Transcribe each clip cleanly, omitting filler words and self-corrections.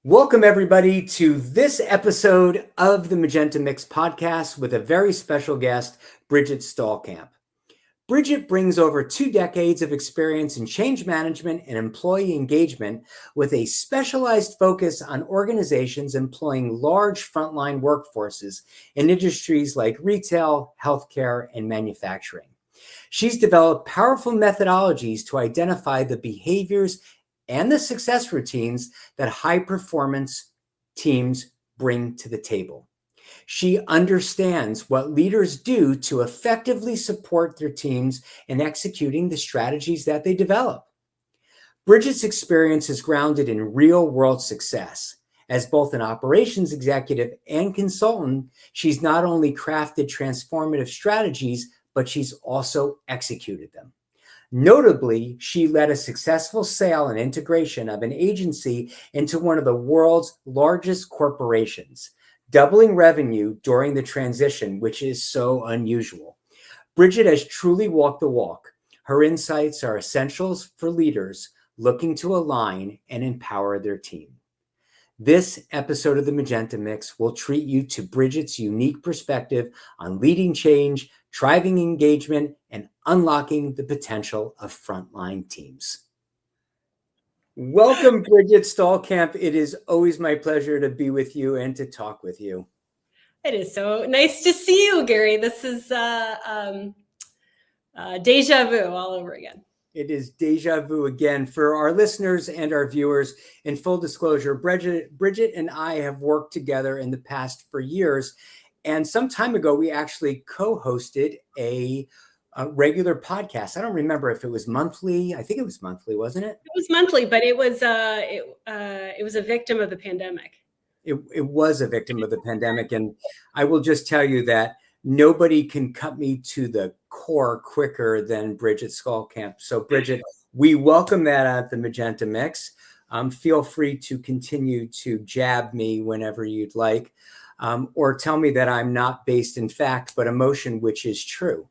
Welcome, everybody, to this episode of the Magenta Mix podcast with a very special guest, Bridget Stallkamp. Bridget brings over 2 decades of experience in change management and employee engagement with a specialized focus on organizations employing large frontline workforces in industries like retail, healthcare, and manufacturing. She's developed powerful methodologies to identify the behaviors and the success routines that high-performance teams bring to the table. She understands what leaders do to effectively support their teams in executing the strategies that they develop. Bridget's experience is grounded in real-world success. As both an operations executive and consultant, she's not only crafted transformative strategies, but she's also executed them. Notably, she led a successful sale and integration of an agency into one of the world's largest corporations, doubling revenue during the transition, which is so unusual. Bridget has truly walked the walk. Her insights are essentials for leaders looking to align and empower their team. This episode of the Magenta Mix will treat you to Bridget's unique perspective on leading change, driving engagement, and unlocking the potential of frontline teams. Welcome, Bridget Stallkamp. It is always my pleasure to be with you and to talk with you. It is so nice to see you, Gary. This is deja vu all over again. It is deja vu again for our listeners and our viewers. In full disclosure, Bridget and I have worked together in the past for years. And some time ago, we actually co-hosted a regular podcast. I don't remember if it was monthly. I think it was monthly, wasn't it? It was monthly, but it was a victim of the pandemic. It was a victim of the pandemic. And I will just tell you that nobody can cut me to the core quicker than Bridget Stallkamp. So Bridget, we welcome that at the Magenta Mix. Feel free to continue to jab me whenever you'd like, or tell me that I'm not based in fact, but emotion, which is true.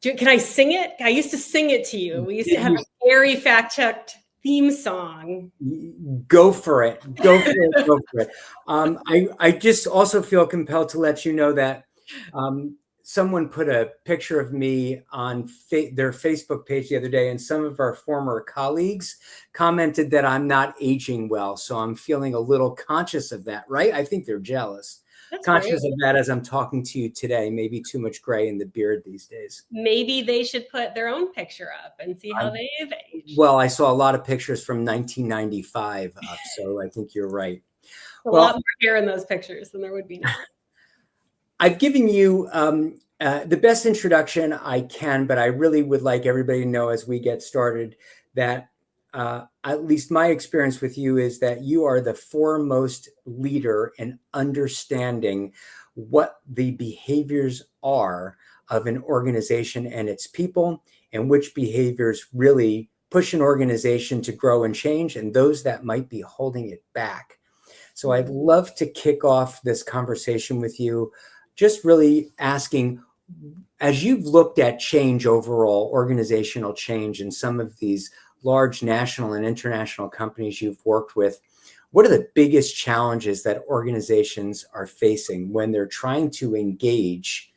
Can I sing it? I used to sing it to you. We used to have a very fact-checked theme song. Go for it. Go for it. Go for it. I just also feel compelled to let you know that someone put a picture of me on their Facebook page the other day, and some of our former colleagues commented that I'm not aging well. So I'm feeling a little conscious of that, right? I think they're jealous. That's conscious great. of that as I'm talking to you today. Maybe too much gray in the beard these days. Maybe they should put their own picture up and see how they've aged. Well, I saw a lot of pictures from 1995 up, so I think you're right. A lot more hair in those pictures than there would be now. I've given you the best introduction I can, but I really would like everybody to know as we get started that at least my experience with you is that you are the foremost leader in understanding what the behaviors are of an organization and its people, and which behaviors really push an organization to grow and change, and those that might be holding it back. So I'd love to kick off this conversation with you, just really asking, as you've looked at change overall, organizational change in some of these large national and international companies you've worked with, what are the biggest challenges that organizations are facing when they're trying to engage?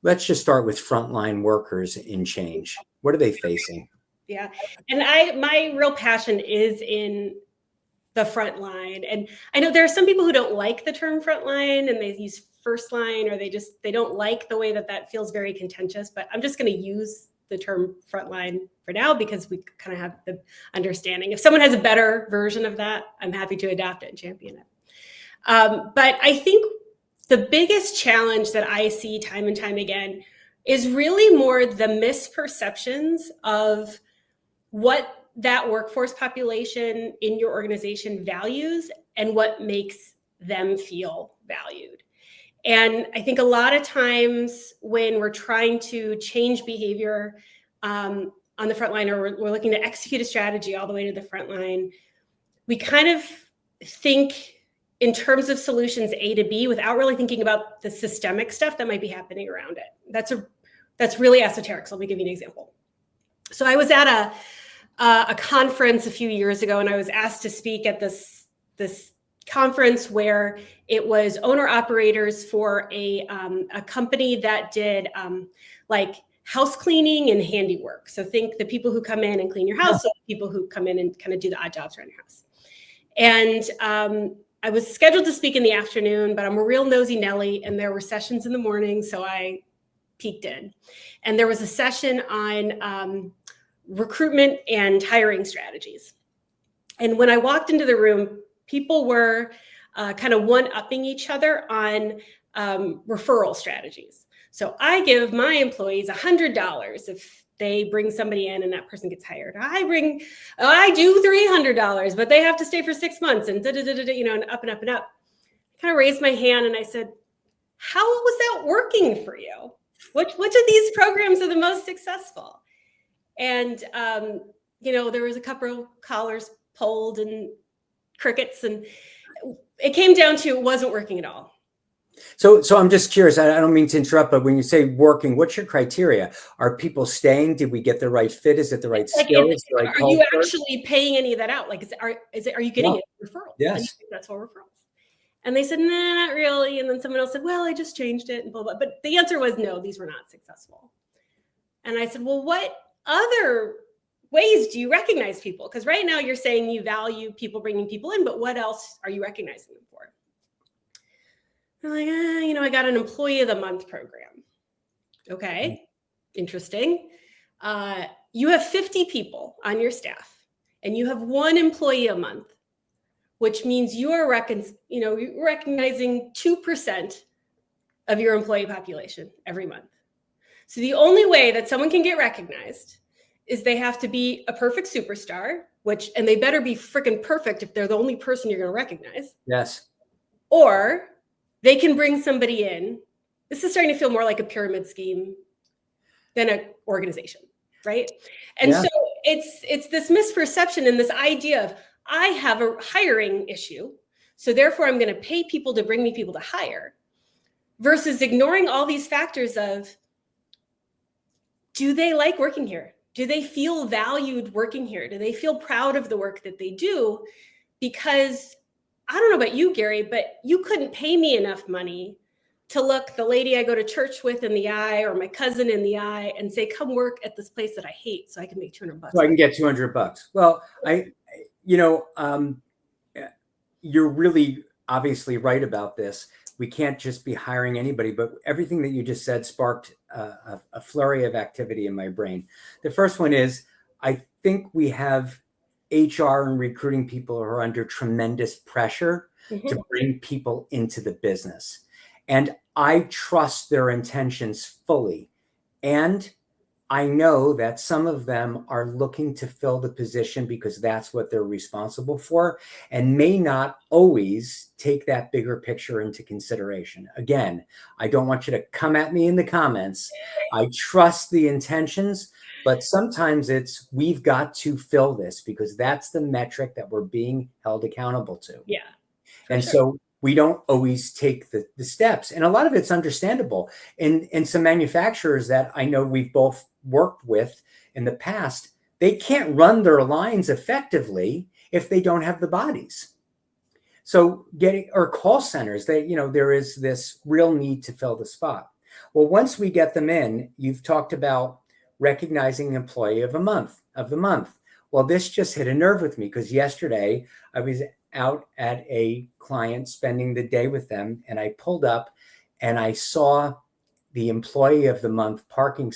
Let's just start with frontline workers in change. What are they facing? Yeah. And my real passion is in the front line. And I know there are some people who don't like the term front line and they use first line, or they don't like the way that feels very contentious, but I'm just going to use the term frontline for now because we kind of have the understanding. If someone has a better version of that, I'm happy to adopt it and champion it. But I think the biggest challenge that I see time and time again is really more the misperceptions of what that workforce population in your organization values and what makes them feel valued. And I think a lot of times when we're trying to change behavior on the front line, or we're looking to execute a strategy all the way to the front line, we kind of think in terms of solutions A to B without really thinking about the systemic stuff that might be happening around it. That's really esoteric. So let me give you an example. So I was at a conference a few years ago, and I was asked to speak at this this conference where it was owner operators for a company that did like house cleaning and handiwork. So think the people who come in and clean your house, so people who come in and kind of do the odd jobs around your house. And I was scheduled to speak in the afternoon, but I'm a real nosy Nelly, and there were sessions in the morning, so I peeked in. And there was a session on recruitment and hiring strategies. And when I walked into the room, people were kind of one-upping each other on referral strategies. So I give my employees $100 if they bring somebody in and that person gets hired. I do $300, but they have to stay for 6 months, and and up and up and up. I kind of raised my hand and I said, how was that working for you? Which of these programs are the most successful? And there was a couple of collars pulled and crickets, and it came down to it wasn't working at all. So I'm just curious. I don't mean to interrupt, but when you say working, what's your criteria? Are people staying? Did we get the right fit? Is it the right skills? The right are you actually paying any of that out? Like, are you getting it referrals? Yes. And you think that's all referrals? And they said, nah, not really. And then someone else said, well, I just changed it and blah, blah. But the answer was no, these were not successful. And I said, well, what other ways do you recognize people? Because right now you're saying you value people bringing people in, but what else are you recognizing them for? They're like, I got an employee of the month program. Okay, interesting. You have 50 people on your staff and you have one employee a month, which means you are recognizing 2% of your employee population every month. So the only way that someone can get recognized is they have to be a perfect superstar, and they better be freaking perfect if they're the only person you're going to recognize. Yes. Or they can bring somebody in. This is starting to feel more like a pyramid scheme than an organization, right? And so it's this misperception and this idea of, I have a hiring issue, so therefore I'm going to pay people to bring me people to hire, versus ignoring all these factors of, do they like working here? Do they feel valued working here? Do they feel proud of the work that they do? Because I don't know about you, Gary, but you couldn't pay me enough money to look the lady I go to church with in the eye, or my cousin in the eye, and say, come work at this place that I hate so I can make $200. So I can get $200. Well, you're really obviously right about this. We can't just be hiring anybody, but everything that you just said sparked a flurry of activity in my brain. The first one is, I think we have HR and recruiting people who are under tremendous pressure to bring people into the business. And I trust their intentions fully. And I know that some of them are looking to fill the position because that's what they're responsible for, and may not always take that bigger picture into consideration. Again, I don't want you to come at me in the comments. I trust the intentions, but sometimes it's, we've got to fill this because that's the metric that we're being held accountable to. Yeah. And so we don't always take the steps. And a lot of it's understandable. And some manufacturers that I know we've both worked with in the past, they can't run their lines effectively if they don't have the bodies. So or call centers, there is this real need to fill the spot. Well, once we get them in, you've talked about recognizing employee of the month. Well, this just hit a nerve with me because yesterday I was out at a client spending the day with them, and I pulled up and I saw the employee of the month parking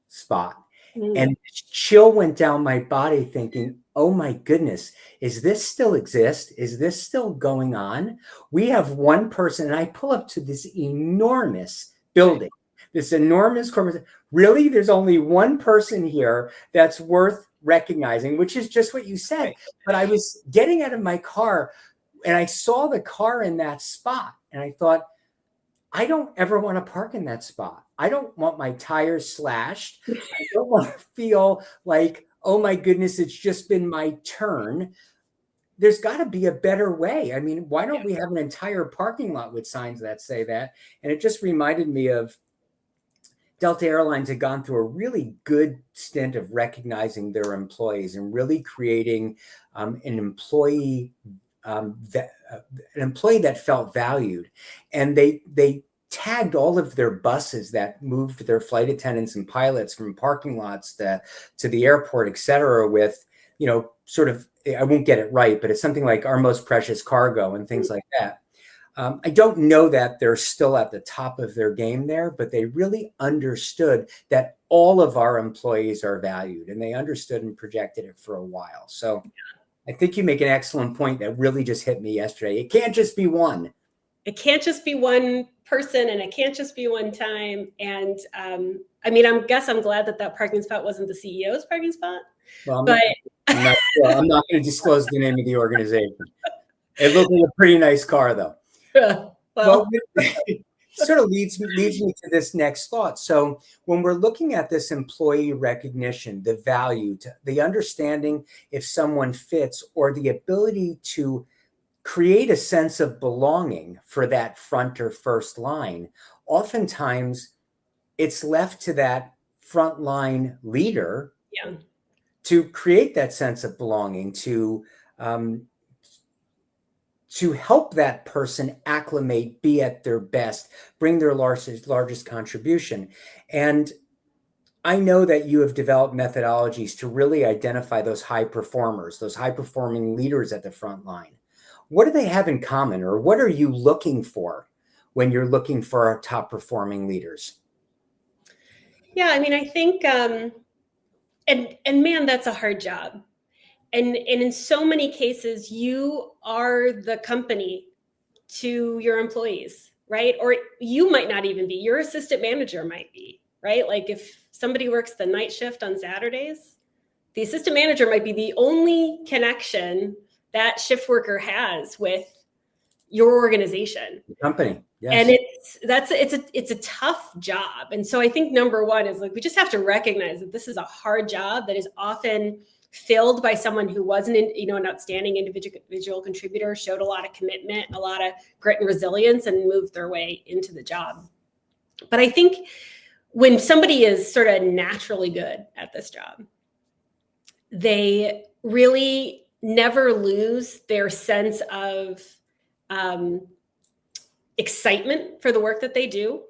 spot, and chill went down my body thinking, oh my goodness, is this still exist? Is this still going on? We have one person, and I pull up to this enormous building, this enormous corporate. Really, there's only one person here that's worth recognizing, which is just what you said. But I was getting out of my car and I saw the car in that spot, and I thought, I don't ever want to park in that spot. I don't want my tires slashed. I don't want to feel like, oh my goodness, it's just been my turn. There's got to be a better way. I mean, why don't we have an entire parking lot with signs that say that? And it just reminded me of Delta Airlines had gone through a really good stint of recognizing their employees and really creating an employee an employee that felt valued, and they tagged all of their buses that moved their flight attendants and pilots from parking lots to the airport, et cetera, with, sort of, I won't get it right, but it's something like our most precious cargo and things like that. I don't know that they're still at the top of their game there, but they really understood that all of our employees are valued, and they understood and projected it for a while. So I think you make an excellent point that really just hit me yesterday. It can't just be one. It can't just be one person, and it can't just be one time. And I'm glad that parking spot wasn't the CEO's parking spot. Well, I'm not sure. I'm not going to disclose the name of the organization. It looked like a pretty nice car, though. Well, it sort of leads me to this next thought. So when we're looking at this employee recognition, the value, the understanding if someone fits, or the ability to create a sense of belonging for that front or first line, oftentimes it's left to that frontline leader to create that sense of belonging, to help that person acclimate, be at their best, bring their largest contribution. And I know that you have developed methodologies to really identify those high performers, those high performing leaders at the front line. What do they have in common, or what are you looking for when you're looking for our top performing leaders? Yeah, I mean, I think, and man, that's a hard job. And in so many cases, you are the company to your employees, right? Or you might not even be. Your assistant manager might be, right? Like if somebody works the night shift on Saturdays, the assistant manager might be the only connection that shift worker has with your organization, the company. Yes. And it's a tough job. And so I think number one is, like, we just have to recognize that this is a hard job that is often filled by someone who wasn't an outstanding individual contributor, showed a lot of commitment, a lot of grit and resilience, and moved their way into the job. But I think when somebody is sort of naturally good at this job, they really never lose their sense of excitement for the work that they do.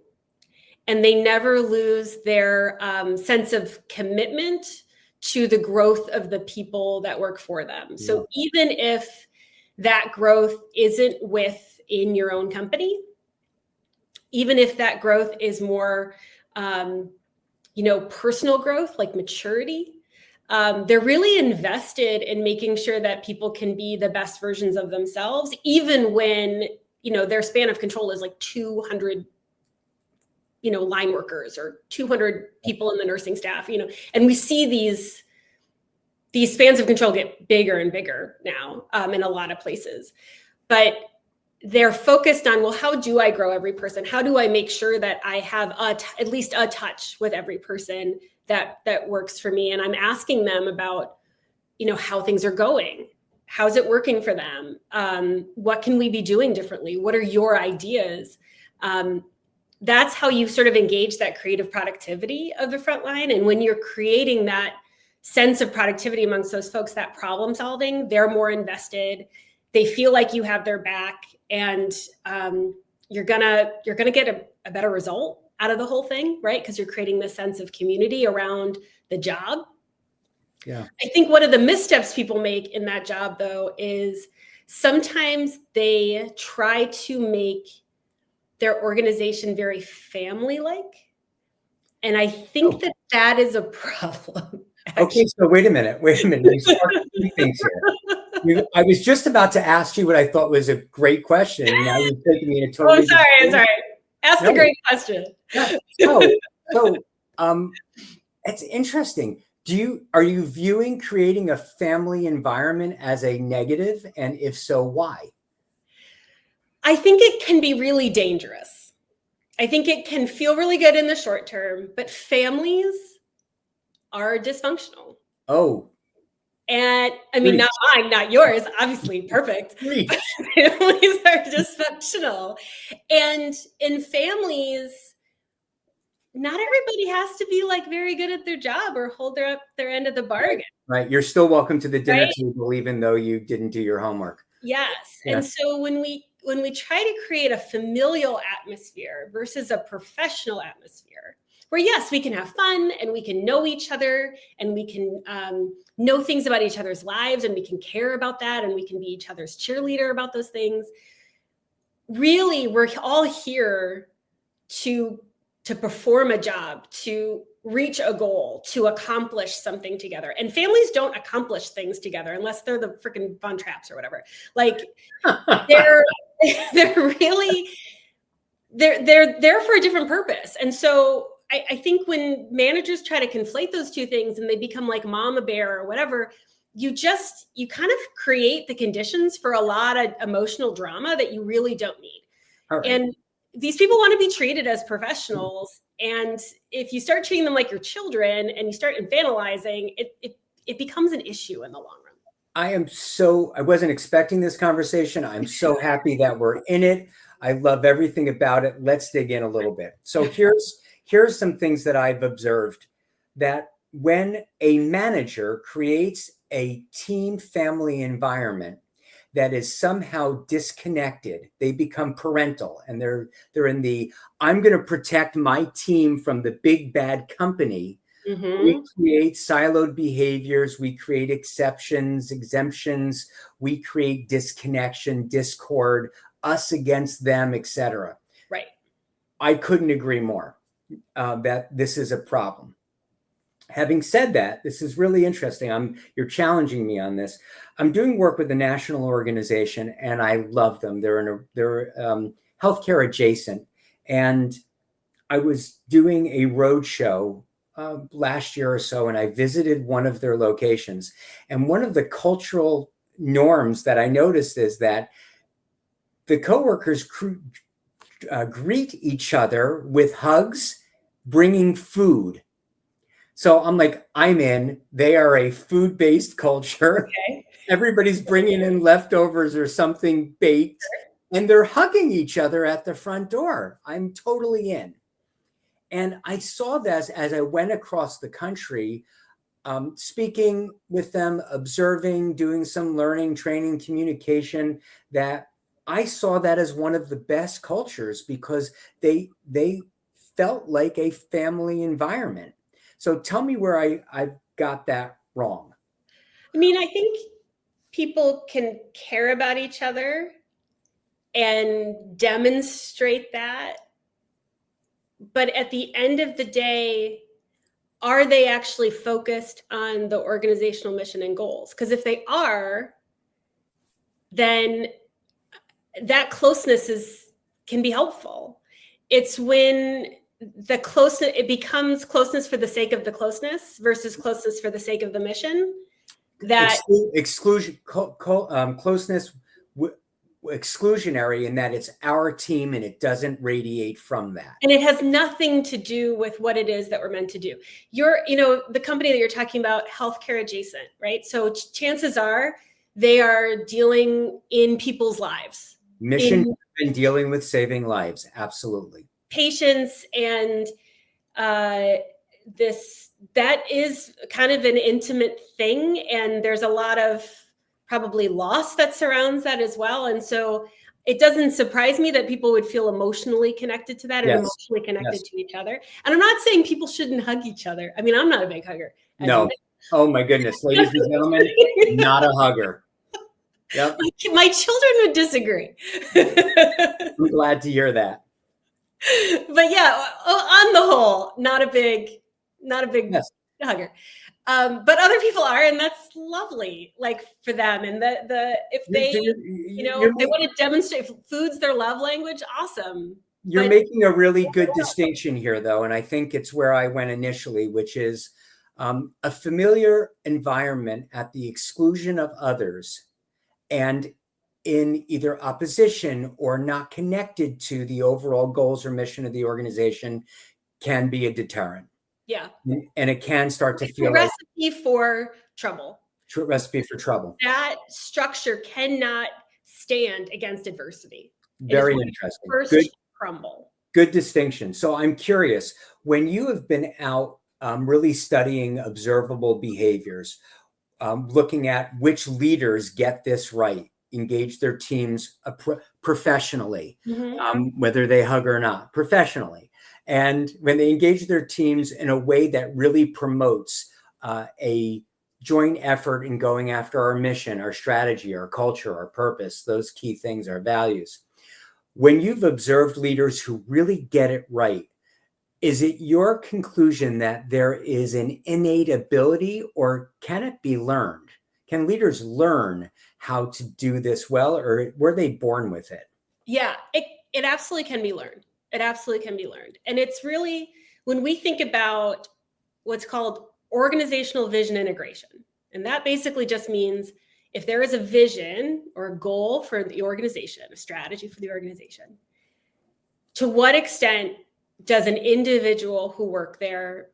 And they never lose their sense of commitment to the growth of the people that work for them. Yeah. So even if that growth isn't within your own company, even if that growth is more, personal growth, like maturity, they're really invested in making sure that people can be the best versions of themselves, even when, their span of control is like 200 line workers or 200 people in the nursing staff, and we see these spans of control get bigger and bigger now in a lot of places. But they're focused on, well, how do I grow every person? How do I make sure that I have at least a touch with every person that works for me? And I'm asking them about, how things are going. How's it working for them? What can we be doing differently? What are your ideas? That's how you sort of engage that creative productivity of the front line. And when you're creating that sense of productivity amongst those folks, that problem solving, they're more invested. They feel like you have their back, and you're gonna get a better result out of the whole thing, right? Because you're creating this sense of community around the job. Yeah. I think one of the missteps people make in that job, though, is sometimes they try to make their organization very family-like. And I think that is a problem. Okay, so wait a minute. You sparked two things here. I was just about to ask you what I thought was a great question, and now you're taking me in a totally. I'm sorry. Ask the great question. Yeah. So, it's interesting. Are you viewing creating a family environment as a negative, and if so, why? I think it can be really dangerous. I think it can feel really good in the short term, but families are dysfunctional. Oh. And I mean, not mine, not yours, obviously, perfect. Families are dysfunctional. And in families, not everybody has to be like very good at their job or hold their end of the bargain. Right. You're still welcome to the dinner table, even though you didn't do your homework. Yes. Yeah. And so when we try to create a familial atmosphere versus a professional atmosphere, where yes, we can have fun and we can know each other and we can know things about each other's lives and we can care about that and we can be each other's cheerleader about those things. Really, we're all here to perform a job, to reach a goal, to accomplish something together. And families don't accomplish things together unless they're the freaking Von Trapps or whatever. Like they're really they're there for a different purpose. And so I think when managers try to conflate those two things and they become like mama bear or whatever, you kind of create the conditions for a lot of emotional drama that you really don't need. All right. And these people want to be treated as professionals. And if you start treating them like your children and you start infantilizing, it becomes an issue in the long run. I wasn't expecting this conversation. I'm so happy that we're in it. I love everything about it. Let's dig in a little bit. So here's some things that I've observed, that when a manager creates a team family environment that is somehow disconnected, they become parental and they're in the, I'm going to protect my team from the big bad company. Mm-hmm. We create siloed behaviors, we create exceptions, exemptions, we create disconnection, discord, us against them, etc. Right. I couldn't agree more that this is a problem. Having said that, this is really interesting. You're challenging me on this. I'm doing work with a national organization, and I love them. They're healthcare adjacent, and I was doing a road show last year or so, and I visited one of their locations. And one of the cultural norms that I noticed is that the coworkers greet each other with hugs, bringing food. So I'm like, I'm in. They are a food-based culture. Okay. Everybody's bringing in leftovers or something baked, and they're hugging each other at the front door. I'm totally in. And I saw this as I went across the country, speaking with them, observing, doing some learning, training, communication, that I saw that as one of the best cultures because they felt like a family environment. So tell me where I got that wrong. I mean, I think people can care about each other and demonstrate that. But at the end of the day, are they actually focused on the organizational mission and goals? Because if they are, then that closeness can be helpful. It's when the closeness, it becomes closeness for the sake of the closeness versus closeness for the sake of the mission. That exclusion, closeness, exclusionary in that it's our team and it doesn't radiate from that. And it has nothing to do with what it is that we're meant to do. The company that you're talking about, healthcare adjacent, right? So chances are they are dealing in people's lives. Mission and dealing with saving lives. Absolutely. Patients and that is kind of an intimate thing. And there's a lot of probably loss that surrounds that as well. And so it doesn't surprise me that people would feel emotionally connected to that and emotionally connected to each other. And I'm not saying people shouldn't hug each other. I mean, I'm not a big hugger. No. Oh my goodness. Ladies and gentlemen, not a hugger. Yep. My children would disagree. I'm glad to hear that. But yeah, on the whole, not a big hugger. But other people are, and that's lovely, like for them. And if they, they want to demonstrate, if food's their love language, awesome. You're making a really good distinction here, though, and I think it's where I went initially, which is a familiar environment at the exclusion of others, and in either opposition or not connected to the overall goals or mission of the organization can be a deterrent. Yeah. And it can start to feel like a recipe for trouble. Recipe for trouble. That structure cannot stand against adversity. Very interesting. First crumble. Good distinction. So I'm curious, when you have been out really studying observable behaviors, looking at which leaders get this right, engage their teams professionally, Mm-hmm. whether they hug or not, professionally. And when they engage their teams in a way that really promotes a joint effort in going after our mission, our strategy, our culture, our purpose, those key things, our values. When you've observed leaders who really get it right, is it your conclusion that there is an innate ability, or can it be learned? Can leaders learn how to do this well, or were they born with it? Yeah, it absolutely can be learned. It absolutely can be learned. And it's really, when we think about what's called organizational vision integration, and that basically just means if there is a vision or a goal for the organization, a strategy for the organization, to what extent does an individual who work there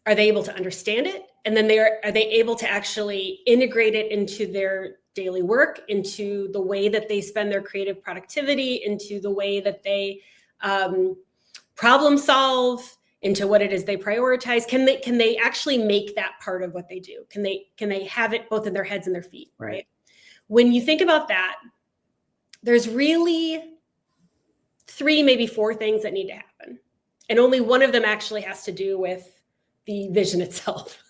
are they able to understand it? And then are they able to actually integrate it into their daily work, into the way that they spend their creative productivity, into the way that they problem solve, into what it is they prioritize? Can they actually make that part of what they do? Can they have it both in their heads and their feet, right? When you think about that, there's really 3, maybe 4 things that need to happen. And only one of them actually has to do with the vision itself.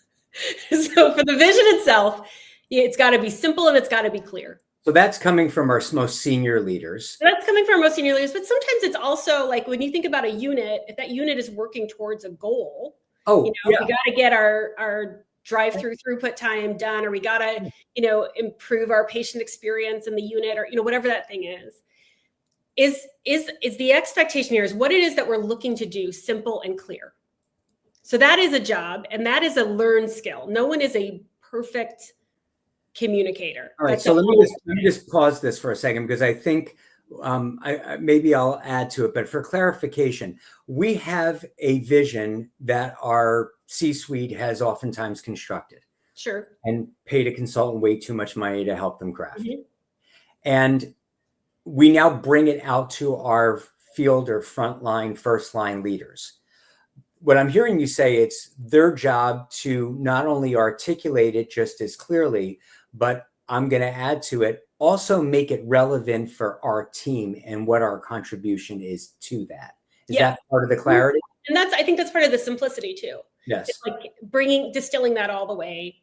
So for the vision itself, it's got to be simple and it's got to be clear. So that's coming from our most senior leaders. That's coming from our most senior leaders, but sometimes it's also like when you think about a unit, if that unit is working towards a goal, we got to get our drive-through throughput time done, or we got to, improve our patient experience in the unit, or, whatever that thing is the expectation here is what it is that we're looking to do simple and clear. So that is a job, and that is a learned skill. No one is a perfect communicator. All right, so let me just pause this for a second, because I think maybe I'll add to it, but for clarification, we have a vision that our C-suite has oftentimes constructed. Sure. And paid a consultant way too much money to help them craft. Mm-hmm. And we now bring it out to our field or frontline, first line leaders. What I'm hearing you say, it's their job to not only articulate it just as clearly, but I'm going to add to it, also make it relevant for our team and what our contribution is to that. Is that part of the clarity? And I think that's part of the simplicity too. Yes. It's like distilling that all the way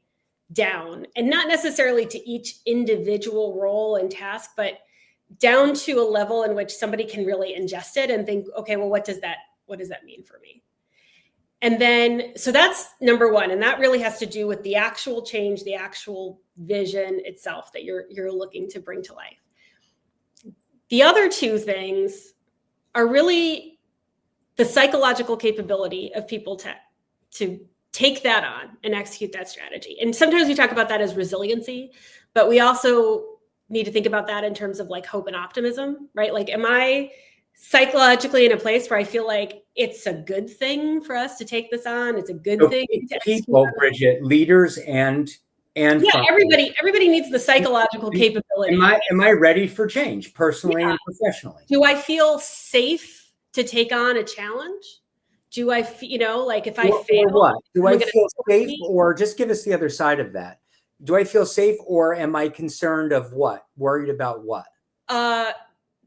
down, and not necessarily to each individual role and task, but down to a level in which somebody can really ingest it and think, okay, well, what does that mean for me? And then, so that's number one. And that really has to do with the actual change, the actual vision itself that you're looking to bring to life. The other 2 things are really the psychological capability of people to take that on and execute that strategy. And sometimes we talk about that as resiliency, but we also need to think about that in terms of like hope and optimism, right? Like, am I psychologically in a place where I feel like it's a good thing for us to take this on? It's a good thing to people, Bridget, leaders and everybody needs the psychological capability. Am I ready for change personally and professionally? Do I feel safe to take on a challenge? Do I, like if I fail, or what? Do I feel safe, or just give us the other side of that? Do I feel safe, or am I concerned of what? Worried about what?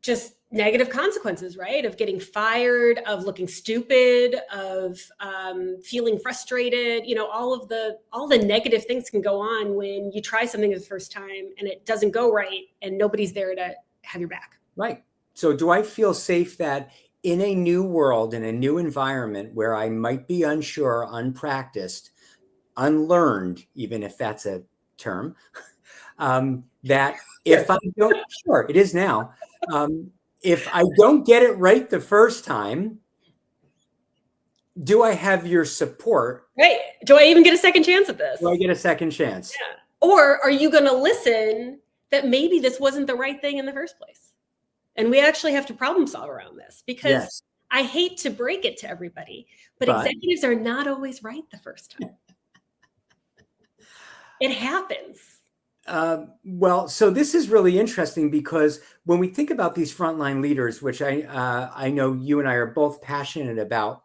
Just negative consequences, right? Of getting fired, of looking stupid, of feeling frustrated. All the negative things can go on when you try something the first time and it doesn't go right, and nobody's there to have your back. Right. So do I feel safe that in a new world, in a new environment where I might be unsure, unpracticed, unlearned, even if that's a term, that if I don't, sure, it is now. If I don't get it right the first time, do I have your support? Right. Do I even get a second chance at this? Do I get a second chance? Yeah. Or are you going to listen that maybe this wasn't the right thing in the first place? And we actually have to problem solve around this, because I hate to break it to everybody, but executives are not always right the first time. It happens. Well, so this is really interesting, because when we think about these frontline leaders, which I know you and I are both passionate about,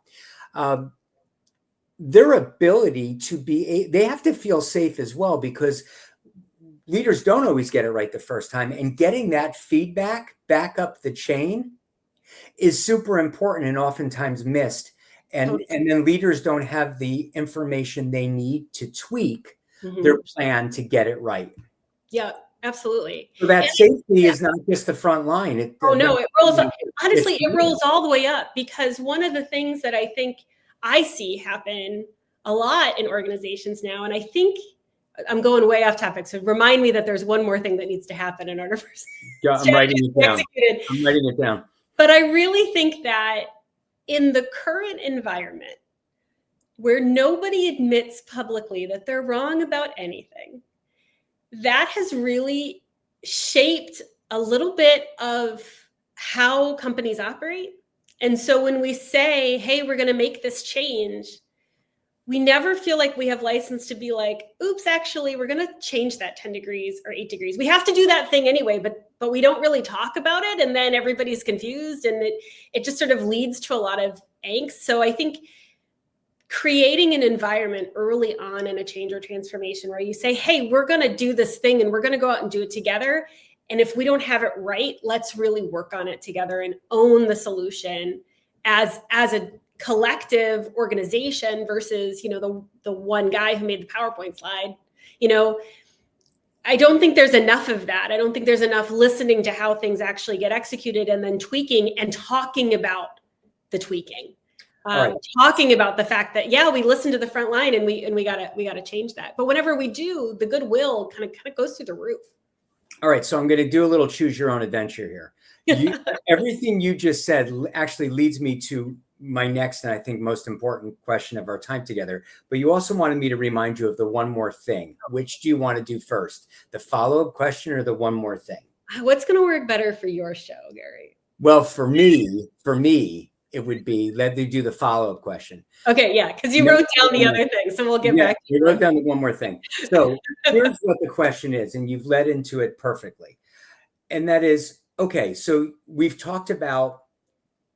their ability to they have to feel safe as well, because leaders don't always get it right the first time, and getting that feedback back up the chain is super important and oftentimes missed. And then leaders don't have the information they need to tweak their plan to get it right. Yeah, absolutely. So that safety is not just the front line. It rolls up. Honestly, it rolls all the way up, because one of the things that I think I see happen a lot in organizations now, and I think I'm going way off topic, so remind me that there's one more thing that needs to happen in order for I'm writing it down. I'm writing it down. But I really think that in the current environment, where nobody admits publicly that they're wrong about anything, that has really shaped a little bit of how companies operate. And so when we say, hey, we're going to make this change, we never feel like we have license to be like, oops, actually, we're going to change that 10 degrees or 8 degrees. We have to do that thing anyway, but we don't really talk about it. And then everybody's confused, and it just sort of leads to a lot of angst. So I think creating an environment early on in a change or transformation where you say, hey, we're going to do this thing and we're going to go out and do it together. And if we don't have it right, let's really work on it together and own the solution as a collective organization versus, the one guy who made the PowerPoint slide. I don't think there's enough of that. I don't think there's enough listening to how things actually get executed and then tweaking and talking about the tweaking. Right. Talking about the fact that, we listen to the front line and we gotta change that. But whenever we do, the goodwill kind of goes through the roof. All right, so I'm going to do a little choose your own adventure here. Everything you just said actually leads me to my next and I think most important question of our time together. But you also wanted me to remind you of the one more thing. Which do you want to do first? The follow-up question or the one more thing? What's going to work better for your show, Gary? Well, for me, it would be, let me do the follow-up question. Okay, yeah, because you wrote down the other thing, so we'll get back to you. Wrote down the one more thing. So here's what the question is, and you've led into it perfectly. And that is, okay, so we've talked about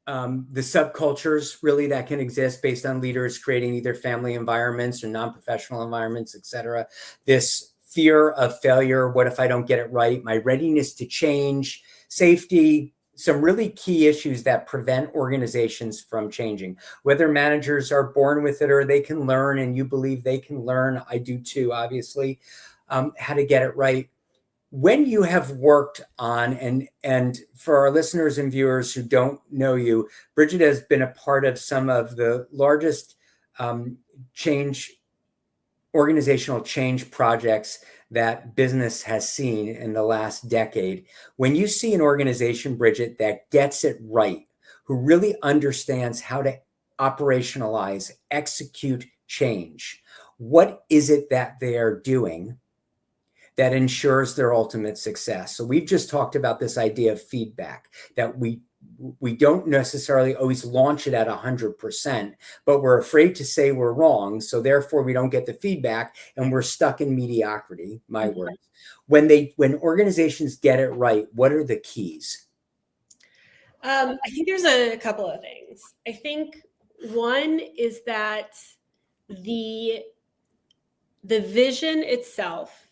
the subcultures really that can exist based on leaders creating either family environments or non-professional environments, et cetera. This fear of failure, what if I don't get it right? My readiness to change, safety, some really key issues that prevent organizations from changing. Whether managers are born with it or they can learn, and you believe they can learn, I do too, obviously, how to get it right. When you have worked on, and for our listeners and viewers who don't know you, Bridget has been a part of some of the largest organizational change projects that business has seen in the last decade. When you see an organization, Bridget, that gets it right, who really understands how to operationalize, execute change, what is it that they are doing that ensures their ultimate success? So we've just talked about this idea of feedback, that we don't necessarily always launch it at 100%, but we're afraid to say we're wrong. So therefore we don't get the feedback and we're stuck in mediocrity, my words. When organizations get it right, what are the keys? I think there's a couple of things. I think one is that the vision itself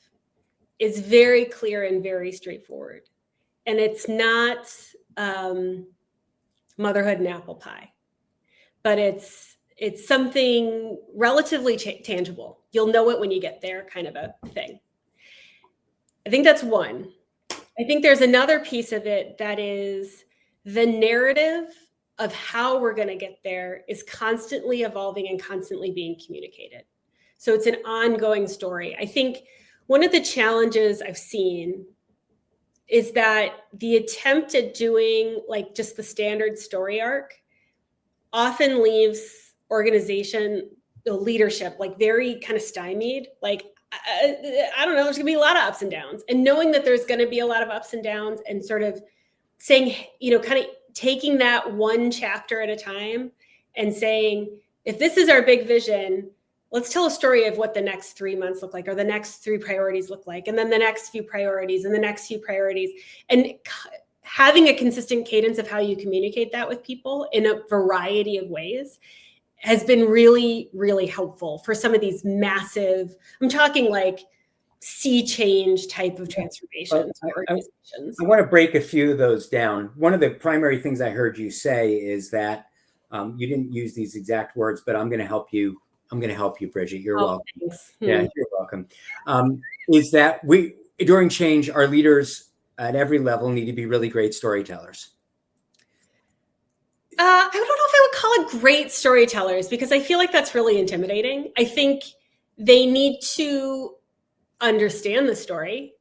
is very clear and very straightforward. And it's not motherhood and apple pie, but it's something relatively tangible. You'll know it when you get there, kind of a thing. I think that's one. I think there's another piece of it that is the narrative of how we're going to get there is constantly evolving and constantly being communicated. So it's an ongoing story. I think one of the challenges I've seen is that the attempt at doing like just the standard story arc often leaves organization leadership like very kind of stymied. Like, I don't know, there's gonna be a lot of ups and downs. And knowing that there's gonna be a lot of ups and downs and sort of saying, kind of taking that one chapter at a time and saying, if this is our big vision, let's tell a story of what the next 3 months look like, or the next 3 priorities look like, and then the next few priorities and the next few priorities. And having a consistent cadence of how you communicate that with people in a variety of ways has been really, really helpful for some of these massive, I'm talking like sea change type of transformation for organizations. I want to break a few of those down. One of the primary things I heard you say is that you didn't use these exact words, but I'm going to help you. I'm going to help you, Bridget. You're welcome. Thanks. Yeah, you're welcome. Is that during change, our leaders at every level need to be really great storytellers. I don't know if I would call it great storytellers, because I feel like that's really intimidating. I think they need to understand the story,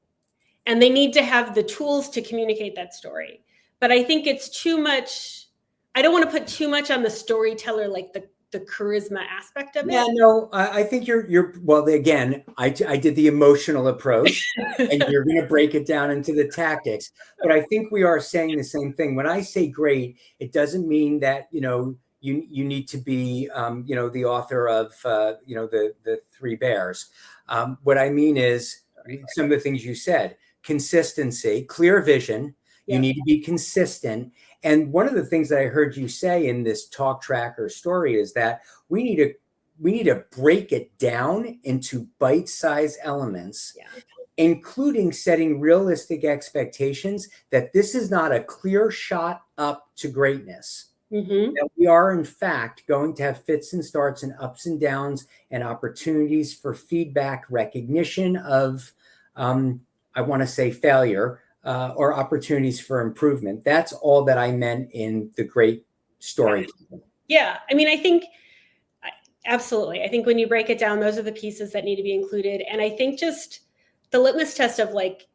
and they need to have the tools to communicate that story. But I think it's too much. I don't want to put too much on the storyteller, like the charisma aspect of it. Yeah, no, I think you're well. Again, I did the emotional approach, and you're going to break it down into the tactics. But I think we are saying the same thing. When I say great, it doesn't mean that you need to be the author of the Three Bears. What I mean is some of the things you said: consistency, clear vision. You need to be consistent. And one of the things that I heard you say in this talk track or story is that we need to break it down into bite-sized elements, including setting realistic expectations that this is not a clear shot up to greatness. That we are, in fact, going to have fits and starts and ups and downs and opportunities for feedback, recognition of, I want to say, failure, or opportunities for improvement. That's all that I meant in the great story. Yeah. I mean, I think absolutely. I think when you break it down, those are the pieces that need to be included. And I think just the litmus test of, like,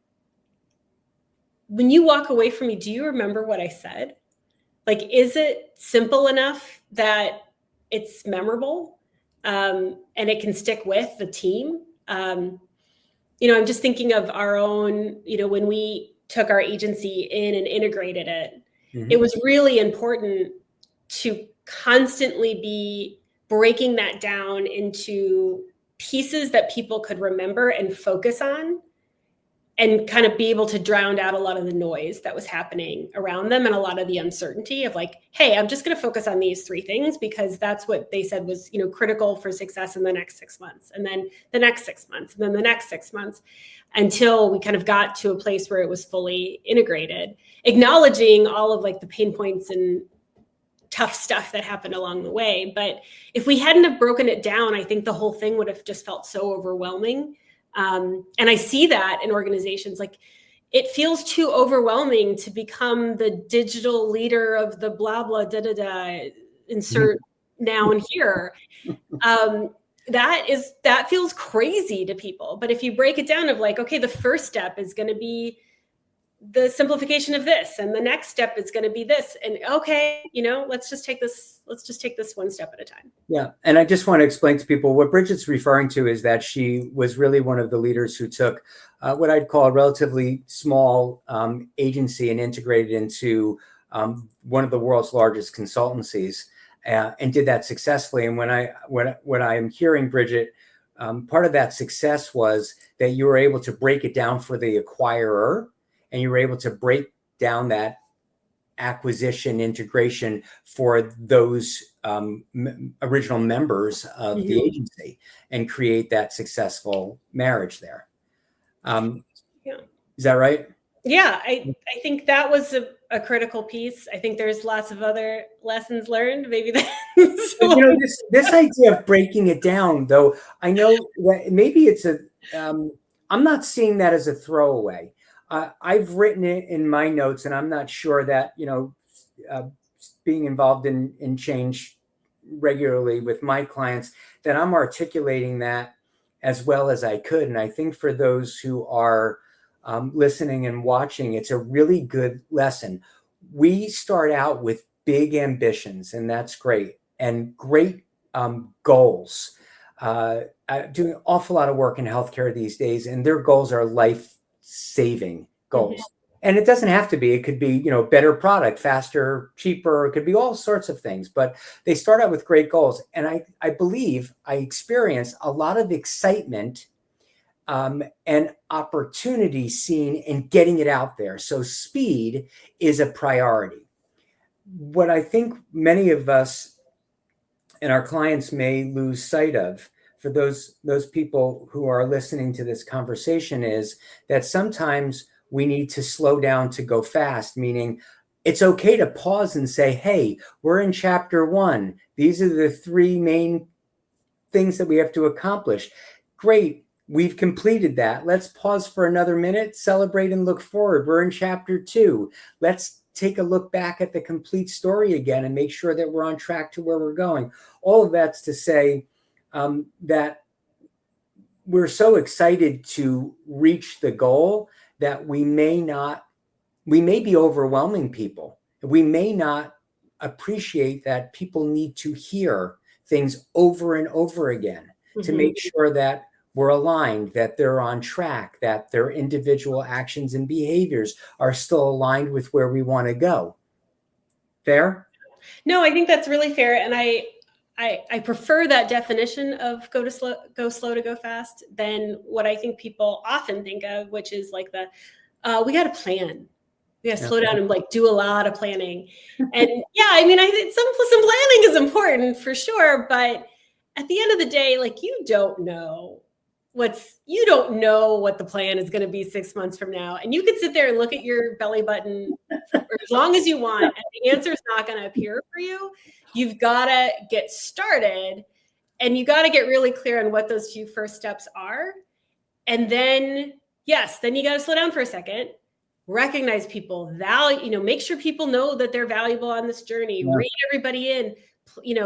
when you walk away from me, do you remember what I said? Like, is it simple enough that it's memorable, and it can stick with the team? I'm just thinking of our own, when we took our agency in and integrated it, it was really important to constantly be breaking that down into pieces that people could remember and focus on, and kind of be able to drown out a lot of the noise that was happening around them, and a lot of the uncertainty of, like, hey, I'm just going to focus on these three things because that's what they said was, critical for success in the next 6 months, and then the next 6 months, and then the next 6 months, until we kind of got to a place where it was fully integrated, acknowledging all of, like, the pain points and tough stuff that happened along the way. But if we hadn't have broken it down, I think the whole thing would have just felt so overwhelming. And I see that in organizations, like, it feels too overwhelming to become the digital leader of the blah, blah, da, da, da, insert now and here. That feels crazy to people. But if you break it down of, like, okay, the first step is going to be the simplification of this, and the next step is going to be this, and okay, let's just take this one step at a time. Yeah. And I just want to explain to people what Bridget's referring to is that she was really one of the leaders who took what I'd call a relatively small agency and integrated into one of the world's largest consultancies, and did that successfully. And when I'm hearing, Bridget, part of that success was that you were able to break it down for the acquirer, and you were able to break down that acquisition integration for those original members of the agency, and create that successful marriage there. Is that right? Yeah, I think that was a critical piece. I think there's lots of other lessons learned. Maybe this idea of breaking it down, though, I know that maybe it's I'm not seeing that as a throwaway. I've written it in my notes, and I'm not sure that, being involved in change regularly with my clients, that I'm articulating that as well as I could. And I think for those who are listening and watching, it's a really good lesson. We start out with big ambitions, and that's great, and great goals. I do an awful lot of work in healthcare these days, and their goals are life-saving goals. And it doesn't have to be. It could be, better product, faster, cheaper. It could be all sorts of things. But they start out with great goals. And I believe I experience a lot of excitement and opportunity seen in getting it out there. So speed is a priority. What I think many of us and our clients may lose sight of for those people who are listening to this conversation is that sometimes we need to slow down to go fast, meaning it's okay to pause and say, hey, we're in chapter 1. These are the 3 main things that we have to accomplish. Great. We've completed that. Let's pause for another minute, celebrate, and look forward. We're in chapter 2. Let's take a look back at the complete story again and make sure that we're on track to where we're going. All of that's to say that we're so excited to reach the goal that we may be overwhelming people. We may not appreciate that people need to hear things over and over again to make sure that we're aligned, that they're on track, that their individual actions and behaviors are still aligned with where we want to go. Fair? No, I think that's really fair. And I prefer that definition of go slow to go fast than what I think people often think of, which is like we got to plan. We got to slow down and like do a lot of planning. And yeah, I mean, I think some planning is important for sure. But at the end of the day, like you don't know what the plan is going to be 6 months from now. And you could sit there and look at your belly button for as long as you want. And the answer is not going to appear for you. You've got to get started and you got to get really clear on what those few first steps are. And then, then you got to slow down for a second, recognize people, make sure people know that they're valuable on this journey, rein everybody in,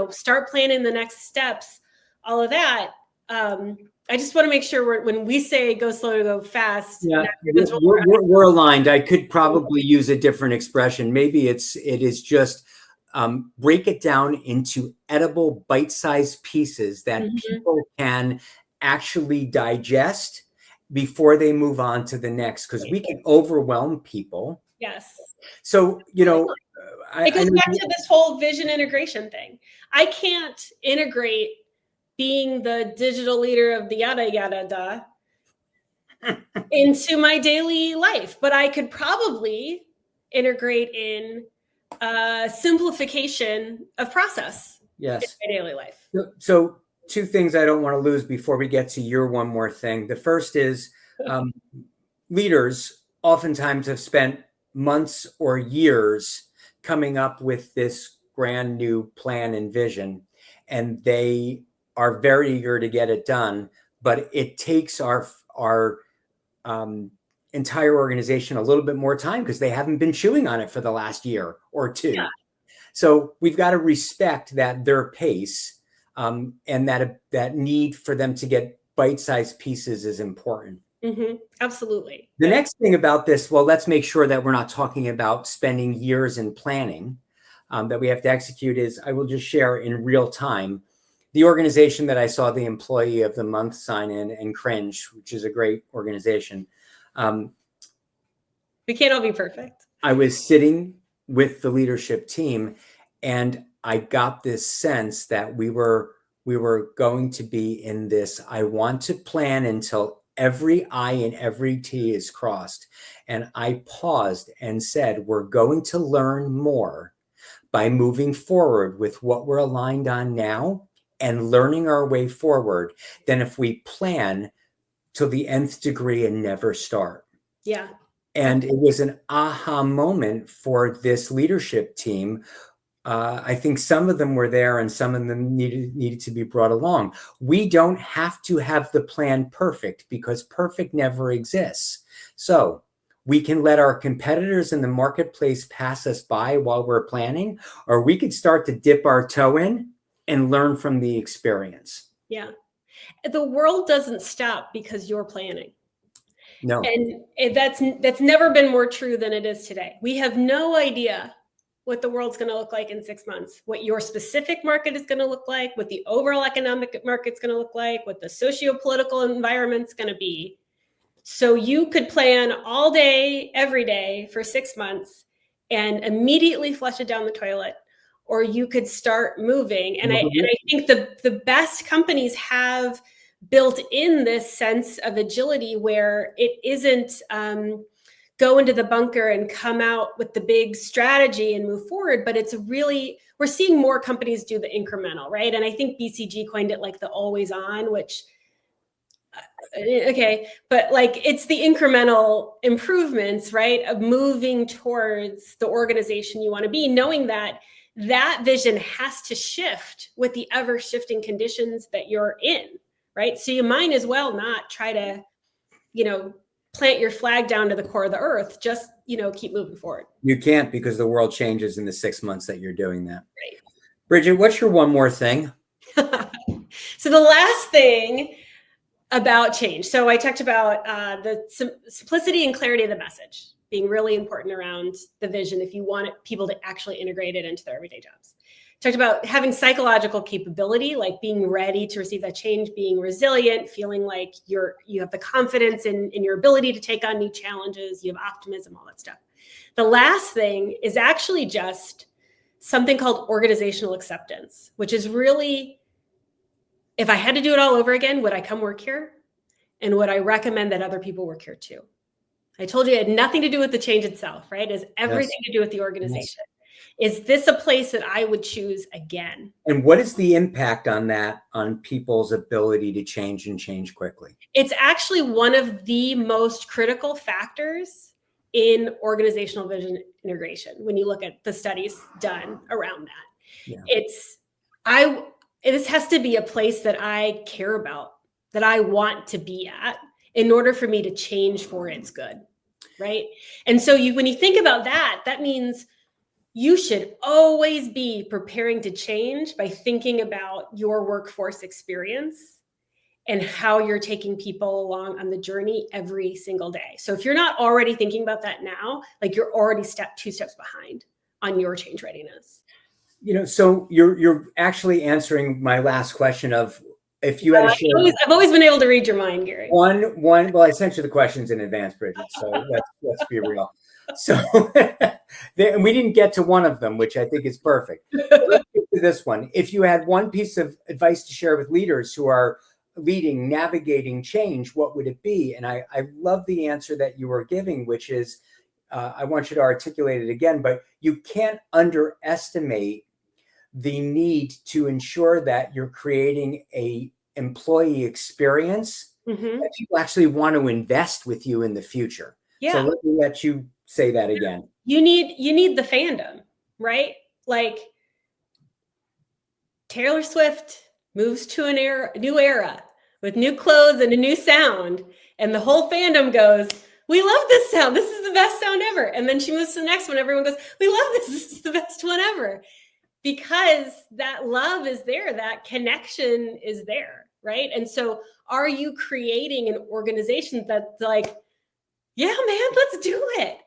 start planning the next steps, all of that. I just want to make sure when we say go slow to go fast, we're aligned. I could probably use a different expression. Maybe it is just break it down into edible bite-sized pieces that people can actually digest before they move on to the next, because we can overwhelm people. Yes. So, it goes back to this whole vision integration thing. I can't integrate being the digital leader of the yada, yada, da into my daily life, but I could probably integrate in simplification of process in my daily life. So 2 things I don't want to lose before we get to your one more thing. The first is leaders oftentimes have spent months or years coming up with this brand new plan and vision, and they are very eager to get it done, but it takes our entire organization a little bit more time because they haven't been chewing on it for the last year or 2. Yeah. So we've got to respect their pace, and that need for them to get bite-sized pieces is important. Absolutely. The next thing about this, let's make sure that we're not talking about spending years in planning that we have to execute, is I will just share in real time the organization that I saw the Employee of the Month sign in and cringe, which is a great organization. We can't all be perfect. I was sitting with the leadership team and I got this sense that we were going to be in this, I want to plan until every I and every T is crossed. And I paused and said, we're going to learn more by moving forward with what we're aligned on now and learning our way forward than if we plan to the nth degree and never start. Yeah. And it was an aha moment for this leadership team. I think some of them were there and some of them needed to be brought along. We don't have to have the plan perfect because perfect never exists. So we can let our competitors in the marketplace pass us by while we're planning, or we could start to dip our toe in and learn from the experience. Yeah. The world doesn't stop because you're planning. No. And that's never been more true than it is today. We have no idea what the world's going to look like in 6 months, what your specific market is going to look like, what the overall economic market's going to look like, what the socio-political environment's going to be. So you could plan all day, every day for 6 months and immediately flush it down the toilet, or you could start moving. And I think the best companies have built in this sense of agility where it isn't go into the bunker and come out with the big strategy and move forward. But we're seeing more companies do the incremental, right? And I think BCG coined it like the always on, which, okay, but like it's the incremental improvements, right? Of moving towards the organization you want to be, knowing that vision has to shift with the ever shifting conditions that you're in, right? So you might as well not try to, plant your flag down to the core of the earth, just, keep moving forward. You can't, because the world changes in the 6 months that you're doing that. Right. Bridget, what's your one more thing? So the last thing about change. So I talked about the simplicity and clarity of the message being really important around the vision if you want people to actually integrate it into their everyday jobs. Talked about having psychological capability, like being ready to receive that change, being resilient, feeling like you have the confidence in your ability to take on new challenges, you have optimism, all that stuff. The last thing is actually just something called organizational acceptance, which is really, if I had to do it all over again, would I come work here? And would I recommend that other people work here too? I told you it had nothing to do with the change itself, right? It has everything to do with the organization. Yes. Is this a place that I would choose again? And what is the impact on that, on people's ability to change and change quickly? It's actually one of the most critical factors in organizational vision integration when you look at the studies done around that. Yeah. This has to be a place that I care about, that I want to be at in order for me to change for its good, right? And so when you think about that, that means you should always be preparing to change by thinking about your workforce experience and how you're taking people along on the journey every single day. So if you're not already thinking about that now, like you're already 2 steps behind on your change readiness. So you're actually answering my last question of, if you had to share. I've always been able to read your mind, Gary. Well, I sent you the questions in advance, Bridget, so let's be real. So and we didn't get to one of them, which I think is perfect. Let's get to this one. If you had one piece of advice to share with leaders who are navigating change, what would it be? And I love the answer that you were giving, which is, I want you to articulate it again, but you can't underestimate the need to ensure that you're creating a employee experience that people actually want to invest with you in the future. Yeah. So let me let you say that again. You need the fandom, right? Like Taylor Swift moves to a new era with new clothes and a new sound, and the whole fandom goes, "We love this sound. This is the best sound ever." And then she moves to the next one. Everyone goes, "We love this. This is the best one ever." Because that love is there, that connection is there, right? And so are you creating an organization that's like, yeah, man, let's do it?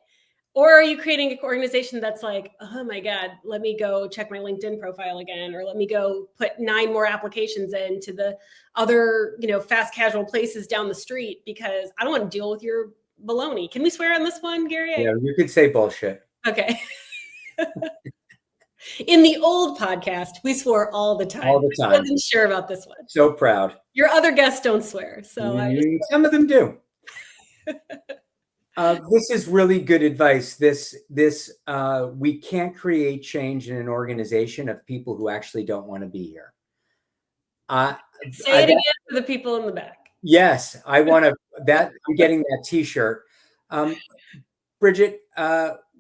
Or are you creating an organization that's like, oh my God, let me go check my LinkedIn profile again, or let me go put 9 more applications into the other, fast casual places down the street because I don't want to deal with your baloney. Can we swear on this one, Gary? Yeah, you could say bullshit. Okay. In the old podcast, we swore all the time. All the time. I wasn't sure about this one. So proud. Your other guests don't swear. So some of them do. This is really good advice. We can't create change in an organization of people who actually don't want to be here. Say it again for the people in the back. Yes, I want to. I'm getting that T-shirt. Bridget,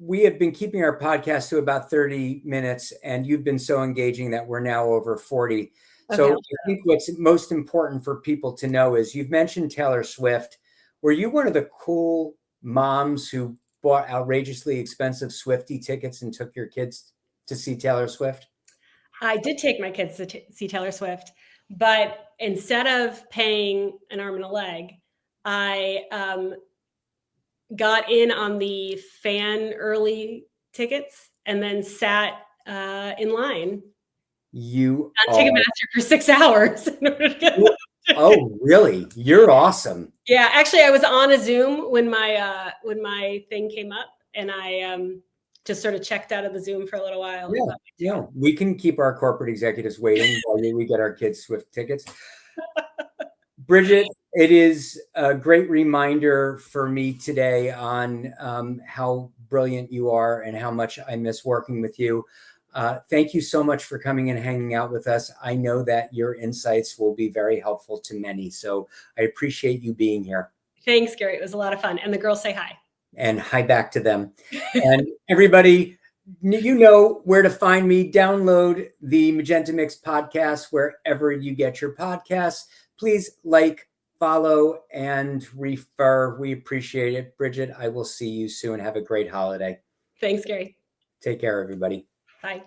we have been keeping our podcast to about 30 minutes, and you've been so engaging that we're now over 40. So I think what's most important for people to know is, you've mentioned Taylor Swift. Were you one of the cool moms who bought outrageously expensive Swiftie tickets and took your kids to see Taylor Swift? I did take my kids to see Taylor Swift, but instead of paying an arm and a leg, I got in on the fan early tickets and then sat in line. You on Ticketmaster for 6 hours in order to get Oh, really? You're awesome. Yeah, actually, I was on a Zoom when my thing came up, and I just sort of checked out of the Zoom for a little while. Yeah. We can keep our corporate executives waiting while we get our kids Swift tickets. Bridget, It is a great reminder for me today on how brilliant you are and how much I miss working with you. Thank you so much for coming and hanging out with us. I know that your insights will be very helpful to many. So I appreciate you being here. Thanks, Gary. It was a lot of fun. And the girls say hi. And hi back to them. And everybody, you know where to find me. Download the Magenta Mix podcast wherever you get your podcasts. Please like, follow, and refer. We appreciate it. Bridget, I will see you soon. Have a great holiday. Thanks, Gary. Take care, everybody. Bye.